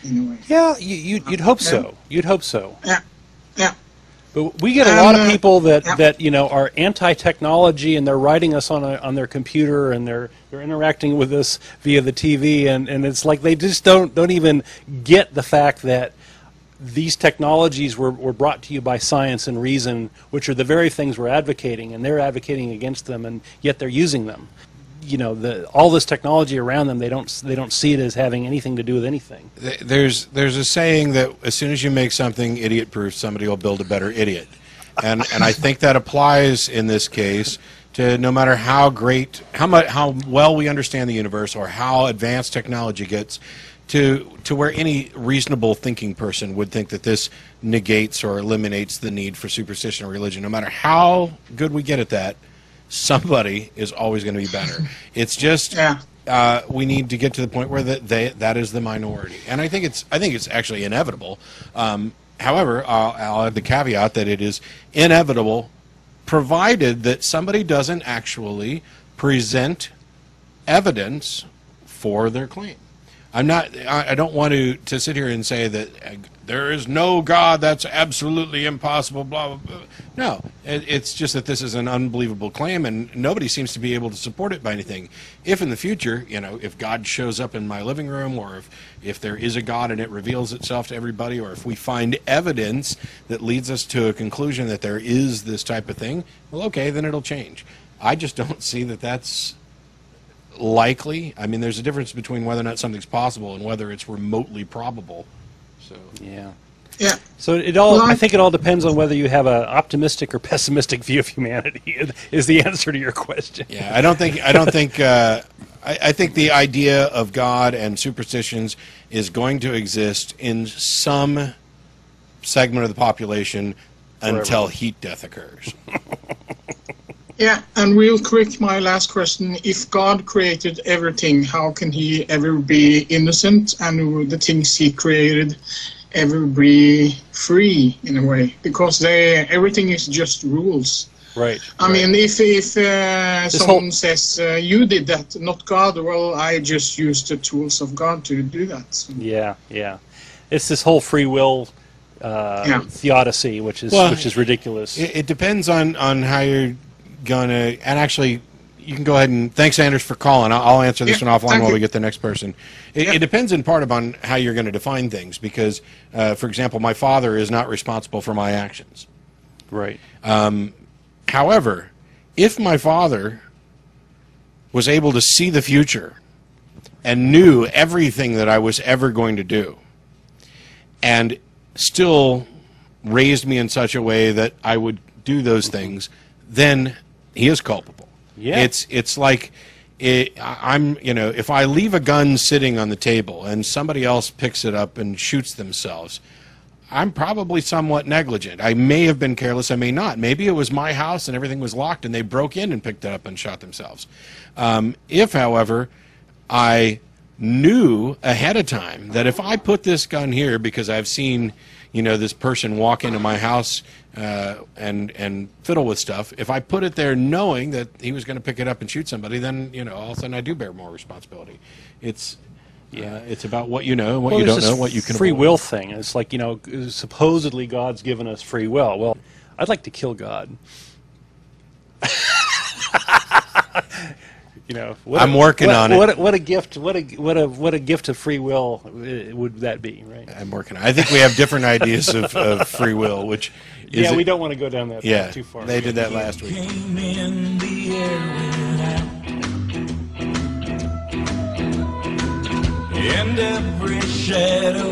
in a way. Yeah, you'd hope so. You'd hope so. Yeah, yeah. But we get a lot of people that, yeah. that are anti-technology, and they're writing us on their computer, and they're interacting with us via the TV, and it's like they just don't even get the fact that these technologies were brought to you by science and reason, which are the very things we're advocating, and they're advocating against them, and yet they're using them. All this technology around them, they don't see it as having anything to do with anything. There's a saying that as soon as you make something idiot-proof, somebody will build a better idiot, and I think that applies in this case to no matter how well we understand the universe or how advanced technology gets, to where any reasonable thinking person would think that this negates or eliminates the need for superstition or religion. No matter how good we get at that, somebody is always going to be better. It's just we need to get to the point where that is the minority, and I think it's actually inevitable. However, I'll add the caveat that it is inevitable, provided that somebody doesn't actually present evidence for their claim. I don't want to sit here and say that there is no God, that's absolutely impossible, blah, blah, blah. No, it's just that this is an unbelievable claim, and nobody seems to be able to support it by anything. If in the future, if God shows up in my living room, or if there is a God and it reveals itself to everybody, or if we find evidence that leads us to a conclusion that there is this type of thing, well, okay, then it'll change. I just don't see that that's likely. I mean, there's a difference between whether or not something's possible and whether it's remotely probable. So yeah. So I think it all depends on whether you have an optimistic or pessimistic view of humanity. Is the answer to your question? Yeah, I think the idea of God and superstitions is going to exist in some segment of the population until heat death occurs. Yeah, and real quick, my last question. If God created everything, how can he ever be innocent and the things he created ever be free in a way? Because everything is just rules. Right. I mean, if someone says, you did that, not God, well, I just used the tools of God to do that. So. Yeah. It's this whole free will theodicy, which is ridiculous. It depends on how you're gonna, and actually you can go ahead and thanks Anders for calling. I'll answer this one offline while we get the next person. It depends in part upon how you're going to define things, because for example, my father is not responsible for my actions. Right. However, if my father was able to see the future and knew everything that I was ever going to do, and still raised me in such a way that I would do those things, then he is culpable. Yeah. It's like if I leave a gun sitting on the table and somebody else picks it up and shoots themselves, I'm probably somewhat negligent. I may have been careless, I may not. Maybe it was my house and everything was locked and they broke in and picked it up and shot themselves. If, however, I knew ahead of time that if I put this gun here because I've seen this person walk into my house and fiddle with stuff, if I put it there knowing that he was going to pick it up and shoot somebody, then all of a sudden I do bear more responsibility. It's about what you know and what you don't know, what you can free avoid. will thing. It's like, supposedly God's given us free will. Well, I'd like to kill God. I'm working on it. What a gift! What a gift of free will would that be, right? I'm working on it. I think we have different ideas of free will, which is we don't want to go down that path too far. They did that last week. Came in the air without, and every shadow